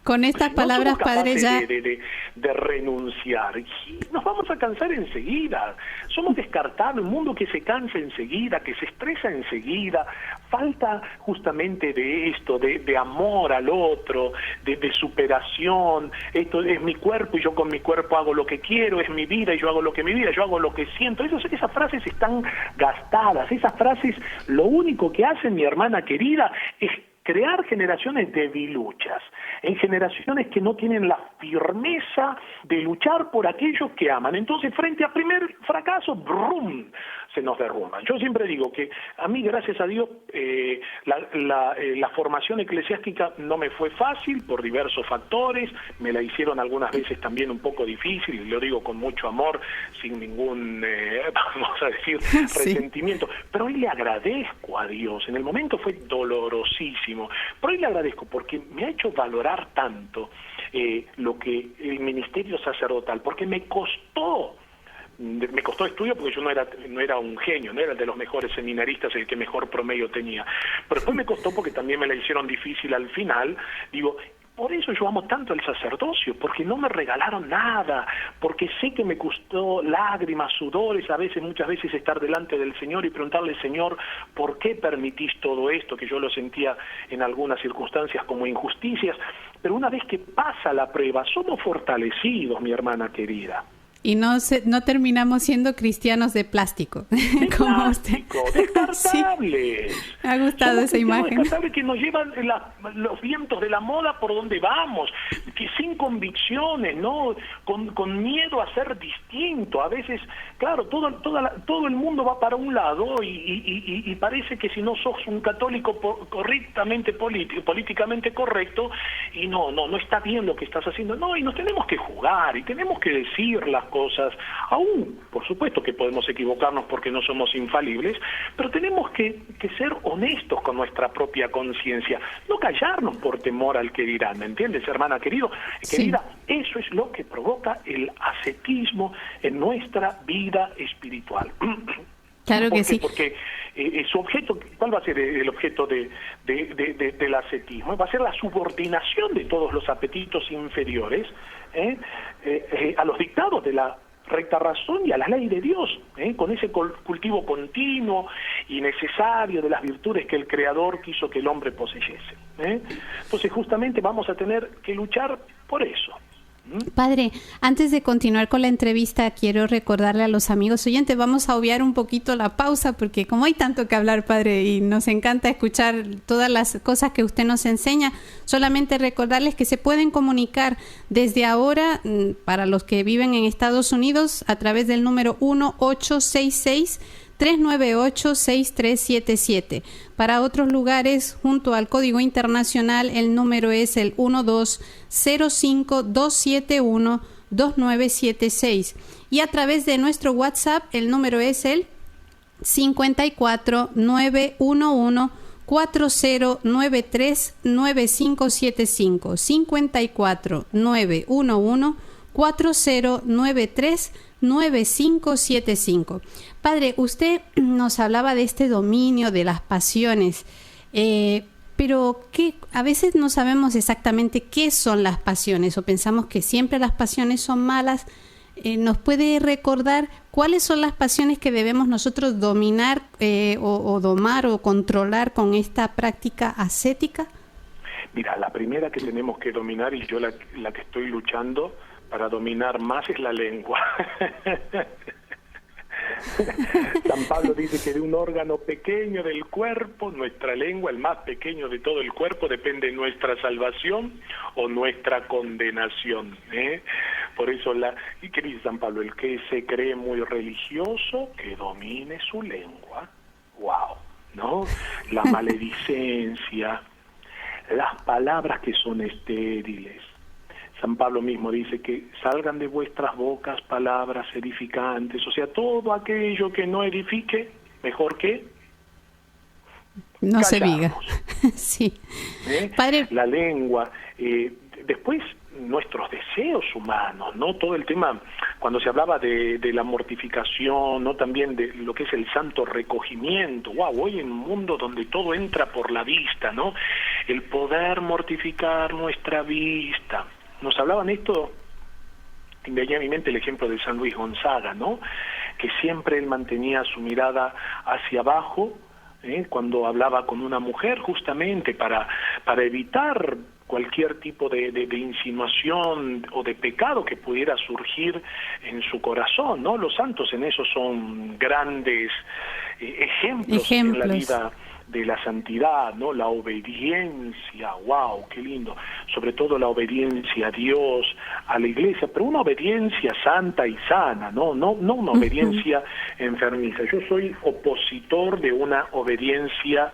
Con estas palabras, padre, ya... De renunciar. Y nos vamos a cansar enseguida. Somos descartables, un mundo que se cansa enseguida, que se estresa enseguida. Falta justamente de esto, de amor al otro, de superación. Esto es mi cuerpo y yo con mi cuerpo hago lo que quiero, es mi vida y yo hago lo que mi vida, yo hago lo que siento. Esas frases están gastadas. Esas frases lo único que hacen, mi hermana querida, es crear generaciones debiluchas, en generaciones que no tienen la firmeza de luchar por aquellos que aman. Entonces, frente a primer fracaso, ¡brum!, se nos derrumban. Yo siempre digo que a mí, gracias a Dios, la formación eclesiástica no me fue fácil por diversos factores, me la hicieron algunas veces también un poco difícil, y lo digo con mucho amor, sin ningún, vamos a decir, resentimiento. Sí. Pero hoy le agradezco a Dios, en el momento fue dolorosísimo, pero hoy le agradezco porque me ha hecho valorar tanto lo que el ministerio sacerdotal, porque me costó estudio porque yo no era un genio, no era de los mejores seminaristas, el que mejor promedio tenía, pero después me costó porque también me la hicieron difícil al final. Digo, por eso yo amo tanto el sacerdocio, porque no me regalaron nada, porque sé que me costó lágrimas, sudores, muchas veces estar delante del Señor y preguntarle, Señor, ¿por qué permitís todo esto? Que yo lo sentía en algunas circunstancias como injusticias, pero una vez que pasa la prueba, somos fortalecidos, mi hermana querida. Y no terminamos siendo cristianos de plástico. Como plástico, descartables. Sí. Me ha gustado esa imagen. Descartables que nos llevan los vientos de la moda por donde vamos, que sin convicciones, ¿no? Con miedo a ser distinto. A veces, claro, todo el mundo va para un lado y parece que si no sos un católico correctamente políticamente correcto, y no está bien lo que estás haciendo. No, y nos tenemos que jugar y tenemos que decir las cosas, aún, por supuesto que podemos equivocarnos porque no somos infalibles, pero tenemos que ser honestos con nuestra propia conciencia, no callarnos por temor al que dirán, ¿me entiendes, hermana querida? Eso es lo que provoca el ascetismo en nuestra vida espiritual. Claro que sí. Porque su objeto, ¿cuál va a ser el objeto del ascetismo? Va a ser la subordinación de todos los apetitos inferiores a los dictados de la recta razón y a la ley de Dios, con ese cultivo continuo y necesario de las virtudes que el Creador quiso que el hombre poseyese. Entonces justamente vamos a tener que luchar por eso. Padre, antes de continuar con la entrevista, quiero recordarle a los amigos oyentes, vamos a obviar un poquito la pausa, porque como hay tanto que hablar, Padre, y nos encanta escuchar todas las cosas que usted nos enseña, solamente recordarles que se pueden comunicar desde ahora, para los que viven en Estados Unidos, a través del número 1-866-398-6377. Para otros lugares, junto al código internacional, el número es el 1205-271-2976. Y a través de nuestro WhatsApp, el número es el 54-911-4093-9575. 54-911 4093-9575. Padre, usted nos hablaba de este dominio de las pasiones, pero a veces no sabemos exactamente qué son las pasiones o pensamos que siempre las pasiones son malas. ¿Nos puede recordar cuáles son las pasiones que debemos nosotros dominar o domar o controlar con esta práctica ascética? Mira, la primera que tenemos que dominar, y yo la que estoy luchando para dominar más, es la lengua. San Pablo dice que de un órgano pequeño del cuerpo, nuestra lengua, el más pequeño de todo el cuerpo, depende nuestra salvación o nuestra condenación. Por eso, ¿y qué dice San Pablo? El que se cree muy religioso, que domine su lengua. ¡Wow! ¿No? La maledicencia, las palabras que son estériles. San Pablo mismo dice que salgan de vuestras bocas palabras edificantes, o sea, todo aquello que no edifique, mejor que no callarnos. se diga. Sí. Padre, la lengua, después nuestros deseos humanos, ¿no? Todo el tema, cuando se hablaba de la mortificación, ¿no? También de lo que es el santo recogimiento. Wow, hoy en un mundo donde todo entra por la vista, ¿no? El poder mortificar nuestra vista. Nos hablaban esto, y me venía a mi mente el ejemplo de San Luis Gonzaga, ¿no? Que siempre él mantenía su mirada hacia abajo, cuando hablaba con una mujer, justamente para evitar cualquier tipo de insinuación o de pecado que pudiera surgir en su corazón, ¿no? Los santos en eso son grandes ejemplos en la vida de la santidad, ¿no? La obediencia, wow, qué lindo. Sobre todo la obediencia a Dios, a la Iglesia, pero una obediencia santa y sana, no una obediencia enfermiza. Yo soy opositor de una obediencia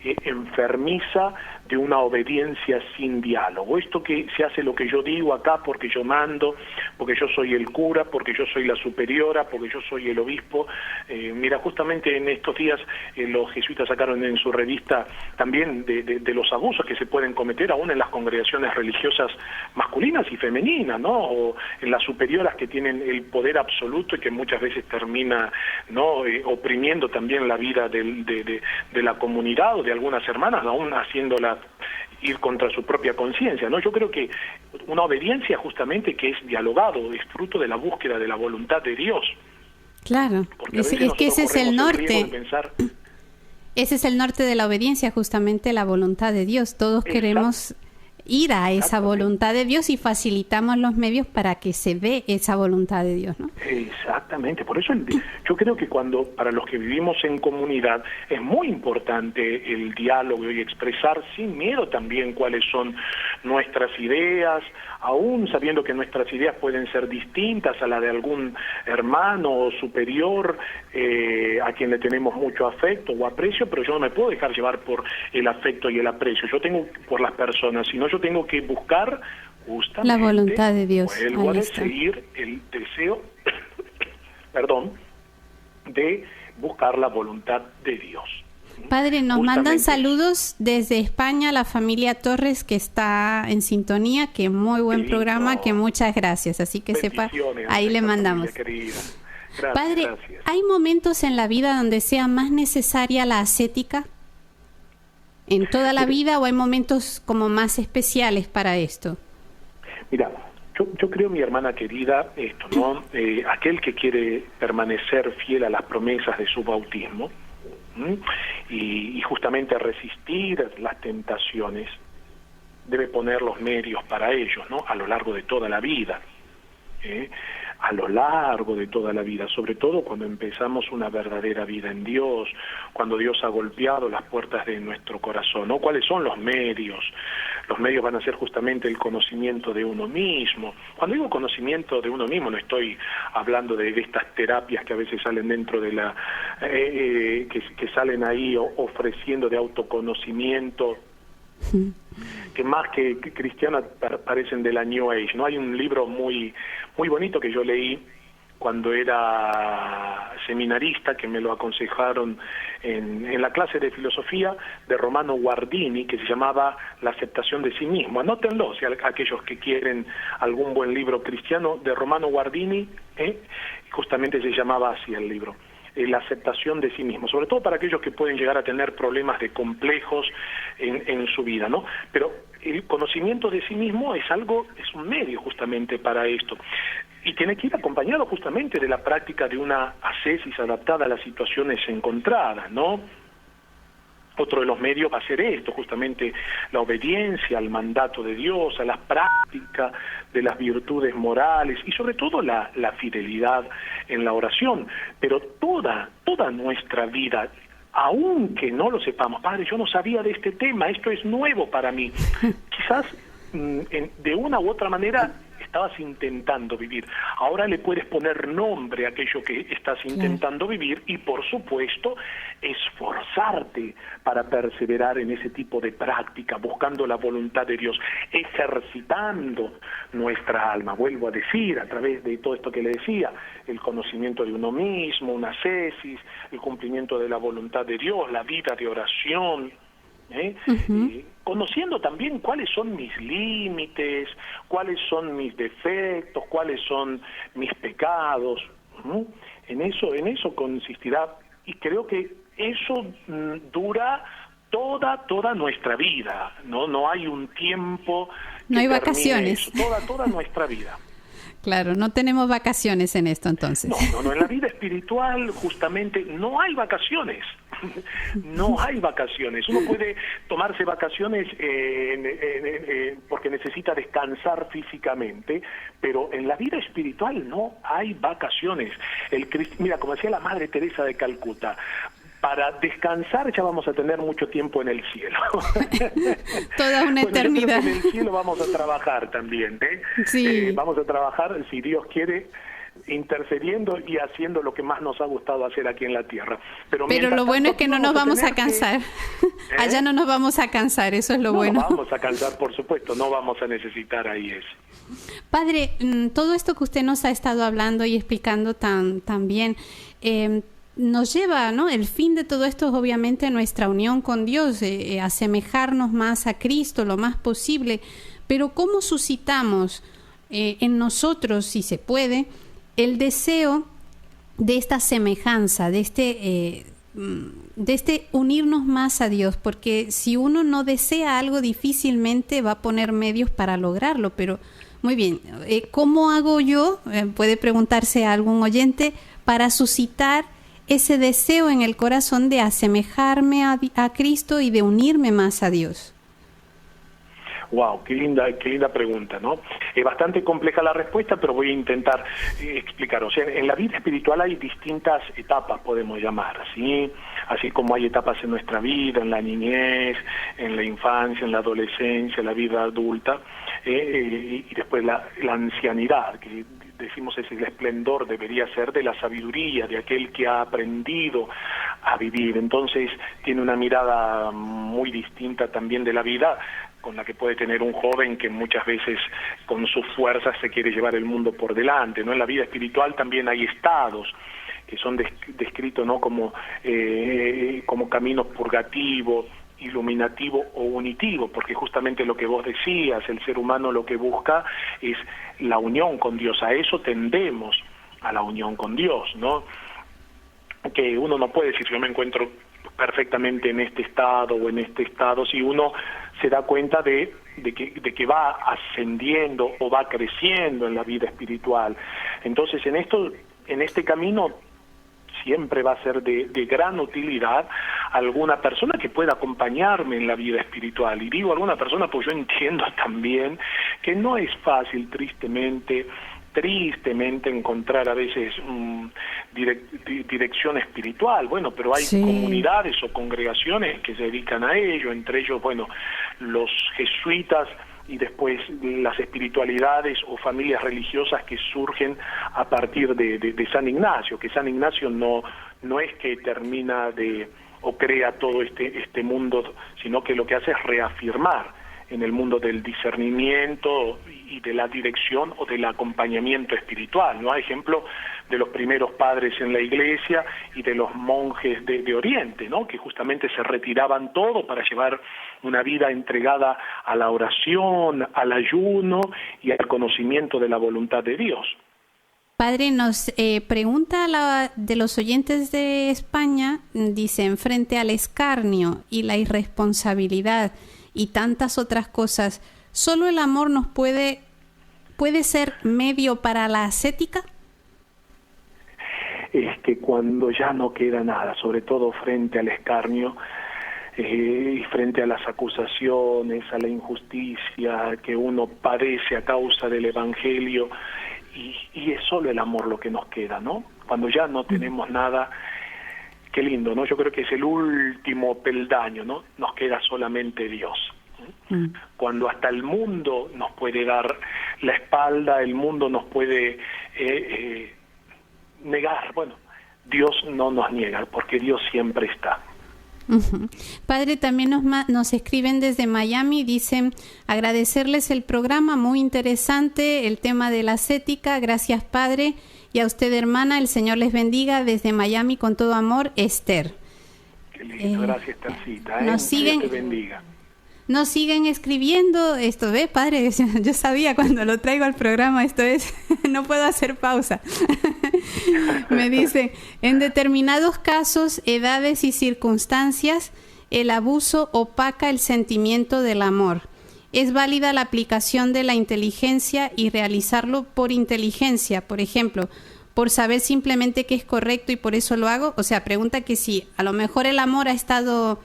enfermiza, de una obediencia sin diálogo. Esto que se hace lo que yo digo acá porque yo mando, porque yo soy el cura, porque yo soy la superiora, porque yo soy el obispo. Mira, justamente en estos días los jesuitas sacaron en su revista también de los abusos que se pueden cometer aún en las congregaciones religiosas masculinas y femeninas, ¿no? O en las superioras que tienen el poder absoluto y que muchas veces termina, ¿no? Oprimiendo también la vida de la comunidad o de algunas hermanas, aún haciéndola ir contra su propia conciencia, ¿no? Yo creo que una obediencia justamente que es dialogado, es fruto de la búsqueda de la voluntad de Dios. Claro, es que ese es el norte. Ese es el norte de la obediencia, justamente la voluntad de Dios. Todos queremos ir a esa voluntad de Dios y facilitamos los medios para que se dé esa voluntad de Dios, ¿no? Exactamente, por eso yo creo que para los que vivimos en comunidad es muy importante el diálogo y expresar sin miedo también cuáles son nuestras ideas, aún sabiendo que nuestras ideas pueden ser distintas a la de algún hermano superior a quien le tenemos mucho afecto o aprecio, pero yo no me puedo dejar llevar por el afecto y el aprecio, yo tengo por las personas, sino yo tengo que buscar justamente la voluntad de Dios. Vuelvo a seguir el deseo, de buscar la voluntad de Dios. Padre, nos mandan saludos desde España, la familia Torres que está en sintonía, que muy buen programa, que muchas gracias, así que sepa, ahí le mandamos. Gracias, Padre, gracias. ¿Hay momentos en la vida donde sea más necesaria la ascética? ¿En toda la vida o hay momentos como más especiales para esto? Mira, yo creo, mi hermana querida, esto, ¿no? Aquel que quiere permanecer fiel a las promesas de su bautismo y justamente resistir las tentaciones, debe poner los medios para ellos, ¿no? A lo largo de toda la vida. A lo largo de toda la vida, sobre todo cuando empezamos una verdadera vida en Dios, cuando Dios ha golpeado las puertas de nuestro corazón, ¿no? ¿Cuáles son los medios? Los medios van a ser justamente el conocimiento de uno mismo. Cuando digo conocimiento de uno mismo, no estoy hablando de estas terapias que a veces salen dentro de la... que salen ahí ofreciendo de autoconocimiento, que más que cristianas parecen de la New Age, ¿no? Hay un libro muy bonito que yo leí cuando era seminarista que me lo aconsejaron en la clase de filosofía de Romano Guardini, que se llamaba La aceptación de sí mismo. Anótenlo, si aquellos que quieren algún buen libro cristiano, de Romano Guardini, justamente se llamaba así el libro. La aceptación de sí mismo, sobre todo para aquellos que pueden llegar a tener problemas de complejos en su vida, ¿no? Pero el conocimiento de sí mismo es un medio justamente para esto. Y tiene que ir acompañado justamente de la práctica de una ascesis adaptada a las situaciones encontradas, ¿no? Otro de los medios va a ser esto, justamente la obediencia al mandato de Dios, a la práctica de las virtudes morales y sobre todo la fidelidad en la oración. Pero toda nuestra vida, aunque no lo sepamos, padre, yo no sabía de este tema, esto es nuevo para mí, quizás de una u otra manera estabas intentando vivir. Ahora le puedes poner nombre a aquello que estás intentando vivir y, por supuesto, esforzarte para perseverar en ese tipo de práctica, buscando la voluntad de Dios, ejercitando nuestra alma. Vuelvo a decir, a través de todo esto que le decía, el conocimiento de uno mismo, una ascesis, el cumplimiento de la voluntad de Dios, la vida de oración, conociendo también cuáles son mis límites, cuáles son mis defectos, cuáles son mis pecados. En eso consistirá, y creo que eso dura toda nuestra vida, no hay un tiempo que no hay termine vacaciones eso, toda nuestra vida. Claro, no tenemos vacaciones en esto entonces. No, en la vida espiritual justamente no hay vacaciones. No hay vacaciones. Uno puede tomarse vacaciones porque necesita descansar físicamente, pero en la vida espiritual no hay vacaciones. Mira, como decía la Madre Teresa de Calcuta, para descansar ya vamos a tener mucho tiempo en el cielo. Toda una eternidad. En el cielo vamos a trabajar también, Sí. Vamos a trabajar, si Dios quiere, intercediendo y haciendo lo que más nos ha gustado hacer aquí en la tierra. Pero lo bueno es que no nos vamos a cansar. Allá no nos vamos a cansar, eso es lo bueno. No vamos a cansar, por supuesto, no vamos a necesitar ahí eso. Padre, todo esto que usted nos ha estado hablando y explicando tan bien, nos lleva, ¿no? El fin de todo esto es obviamente nuestra unión con Dios, asemejarnos más a Cristo lo más posible, pero ¿cómo suscitamos en nosotros, si se puede, el deseo de esta semejanza, de este unirnos más a Dios? Porque si uno no desea algo, difícilmente va a poner medios para lograrlo. Pero muy bien, ¿cómo hago yo? Puede preguntarse a algún oyente, para suscitar ese deseo en el corazón de asemejarme a Cristo y de unirme más a Dios. Wow, qué linda pregunta, ¿no? Es bastante compleja la respuesta, pero voy a intentar explicar. O sea, en la vida espiritual hay distintas etapas, podemos llamar, ¿sí? Así como hay etapas en nuestra vida, en la niñez, en la infancia, en la adolescencia, la vida adulta, y después la ancianidad, que decimos es el esplendor, debería ser de la sabiduría, de aquel que ha aprendido a vivir. Entonces tiene una mirada muy distinta también de la vida, con la que puede tener un joven que muchas veces con sus fuerzas se quiere llevar el mundo por delante, ¿no? En la vida espiritual también hay estados que son descritos, ¿no? como caminos purgativos, iluminativo o unitivo, porque justamente lo que vos decías, el ser humano lo que busca es la unión con Dios, a eso tendemos, a la unión con Dios, ¿no? Que uno no puede decir, yo me encuentro perfectamente en este estado o en este estado, si uno se da cuenta de que va ascendiendo o va creciendo en la vida espiritual. Entonces en este camino siempre va a ser de gran utilidad alguna persona que pueda acompañarme en la vida espiritual. Y digo alguna persona pues yo entiendo también que no es fácil, tristemente encontrar a veces dirección espiritual. Bueno, pero hay comunidades o congregaciones que se dedican a ello, entre ellos, bueno, los jesuitas y después las espiritualidades o familias religiosas que surgen a partir de San Ignacio, que San Ignacio no es que termina o crea todo este mundo, sino que lo que hace es reafirmar en el mundo del discernimiento y de la dirección o del acompañamiento espiritual, ¿no? Hay ejemplo de los primeros padres en la iglesia y de los monjes de Oriente, ¿no? Que justamente se retiraban todo para llevar una vida entregada a la oración, al ayuno y al conocimiento de la voluntad de Dios. Padre, nos pregunta de los oyentes de España, dicen, frente al escarnio y la irresponsabilidad y tantas otras cosas, ¿solo el amor nos puede ser medio para la ascética? Es que cuando ya no queda nada, sobre todo frente al escarnio y frente a las acusaciones, a la injusticia que uno padece a causa del Evangelio, y es solo el amor lo que nos queda, ¿no? Cuando ya no tenemos nada, qué lindo, ¿no? Yo creo que es el último peldaño, ¿no? Nos queda solamente Dios. Cuando hasta el mundo nos puede dar la espalda, el mundo nos puede negar, bueno, Dios no nos niega, porque Dios siempre está. Padre, también nos escriben desde Miami, dicen agradecerles el programa, muy interesante el tema de la ascética, gracias Padre, y a usted hermana, el Señor les bendiga, desde Miami con todo amor, Esther. Qué lindo, gracias Tercita, nos siguen, Dios te bendiga. Nos siguen escribiendo, esto ve Padre, yo sabía cuando lo traigo al programa, esto es, no puedo hacer pausa. Me dice, en determinados casos, edades y circunstancias, el abuso opaca el sentimiento del amor. Es válida la aplicación de la inteligencia y realizarlo por inteligencia, por ejemplo, por saber simplemente que es correcto y por eso lo hago. O sea, pregunta que si a lo mejor el amor ha estado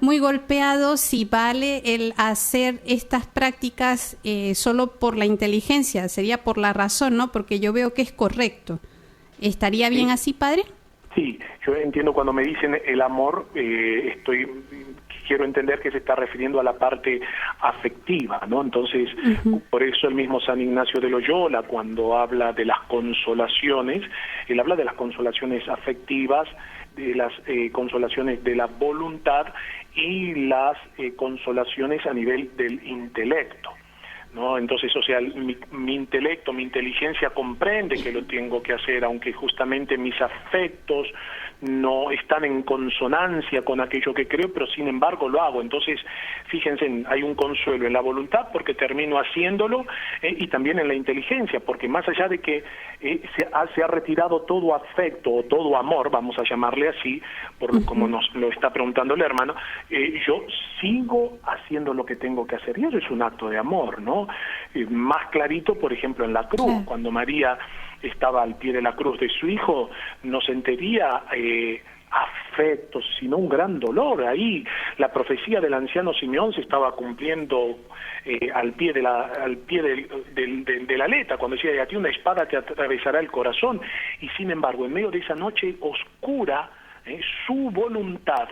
muy golpeado, si vale el hacer estas prácticas solo por la inteligencia, sería por la razón, ¿no? Porque yo veo que es correcto. ¿Estaría bien así, Padre? Sí, yo entiendo cuando me dicen el amor, quiero entender que se está refiriendo a la parte afectiva, ¿no? Entonces, por eso el mismo San Ignacio de Loyola, cuando habla de las consolaciones, él habla de las consolaciones afectivas, de las consolaciones de la voluntad y las consolaciones a nivel del intelecto, ¿no? Entonces, o sea, mi intelecto, mi inteligencia comprende que lo tengo que hacer, aunque justamente mis afectos no están en consonancia con aquello que creo, pero sin embargo lo hago. Entonces, fíjense, hay un consuelo en la voluntad porque termino haciéndolo y también en la inteligencia, porque más allá de que se ha retirado todo afecto o todo amor, vamos a llamarle así, como nos lo está preguntando el hermano, yo sigo haciendo lo que tengo que hacer y eso es un acto de amor, ¿no? Más clarito, por ejemplo, en la cruz, cuando María estaba al pie de la cruz de su hijo, no sentiría afectos, sino un gran dolor. Ahí la profecía del anciano Simeón se estaba cumpliendo al pie de la letra, cuando decía, a ti una espada te atravesará el corazón, y sin embargo, en medio de esa noche oscura, su voluntad,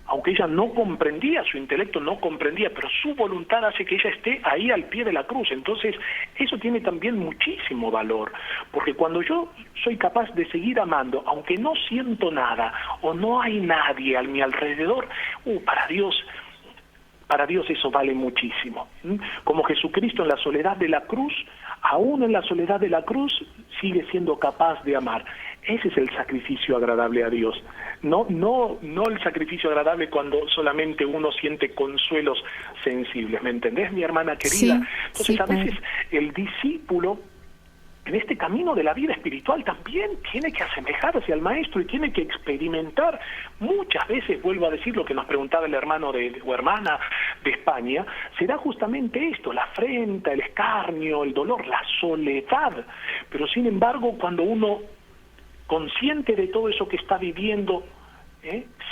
aunque ella no comprendía, su intelecto no comprendía, pero su voluntad hace que ella esté ahí al pie de la cruz. Entonces, eso tiene también muchísimo valor, porque cuando yo soy capaz de seguir amando, aunque no siento nada o no hay nadie a mi alrededor, para Dios eso vale muchísimo. Como Jesucristo en la soledad de la cruz, aún en la soledad de la cruz, sigue siendo capaz de amar. Ese es el sacrificio agradable a Dios. No el sacrificio agradable cuando solamente uno siente consuelos sensibles. ¿Me entendés, mi hermana querida? Sí, entonces, a veces el discípulo, en este camino de la vida espiritual, también tiene que asemejarse al maestro y tiene que experimentar. Muchas veces, vuelvo a decir lo que nos preguntaba el hermano o hermana de España, será justamente esto, la afrenta, el escarnio, el dolor, la soledad. Pero sin embargo, cuando uno, consciente de todo eso que está viviendo,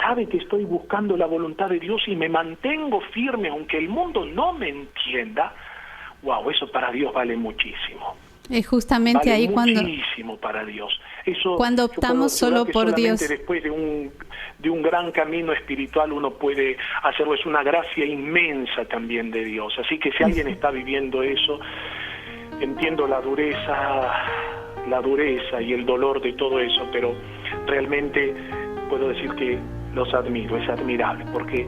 sabe que estoy buscando la voluntad de Dios y me mantengo firme, aunque el mundo no me entienda, wow, eso para Dios vale muchísimo. Es justamente vale ahí muchísimo para Dios. Eso, cuando optamos solo por Dios. Después de un gran camino espiritual uno puede hacerlo, es una gracia inmensa también de Dios. Así que si alguien está viviendo eso, entiendo la dureza y el dolor de todo eso, pero realmente puedo decir que los admiro, es admirable, porque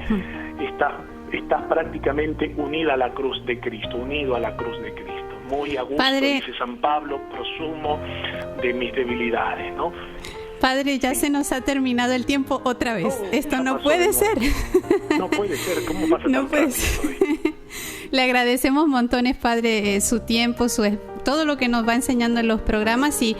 estás prácticamente unida a la cruz de Cristo, unido a la cruz de Cristo. Muy a gusto, Padre, dice San Pablo, prosumo de mis debilidades, ¿no? Padre, ya se nos ha terminado el tiempo otra vez. Esto no puede ser. No puede ser, ¿cómo pasa No tan puede rápido ser. hoy? Le agradecemos montones, Padre, su tiempo, todo lo que nos va enseñando en los programas y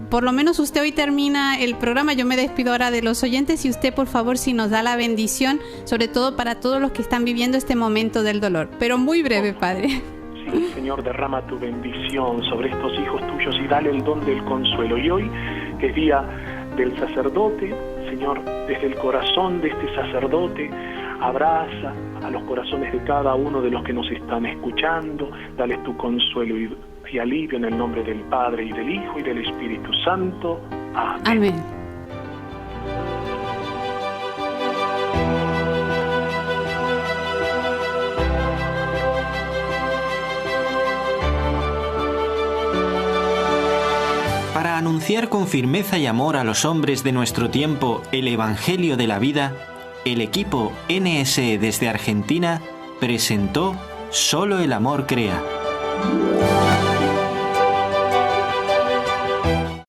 por lo menos usted hoy termina el programa. Yo me despido ahora de los oyentes y usted, por favor, si nos da la bendición, sobre todo para todos los que están viviendo este momento del dolor. Pero muy breve, Padre. Sí, Señor, derrama tu bendición sobre estos hijos tuyos y dale el don del consuelo. Y hoy, que es día del sacerdote, Señor, desde el corazón de este sacerdote, abraza a los corazones de cada uno de los que nos están escuchando, dale tu consuelo y alivio en el nombre del Padre y del Hijo y del Espíritu Santo. Amén. Amén. Para anunciar con firmeza y amor a los hombres de nuestro tiempo el Evangelio de la vida, el equipo NSE desde Argentina presentó Solo el amor crea.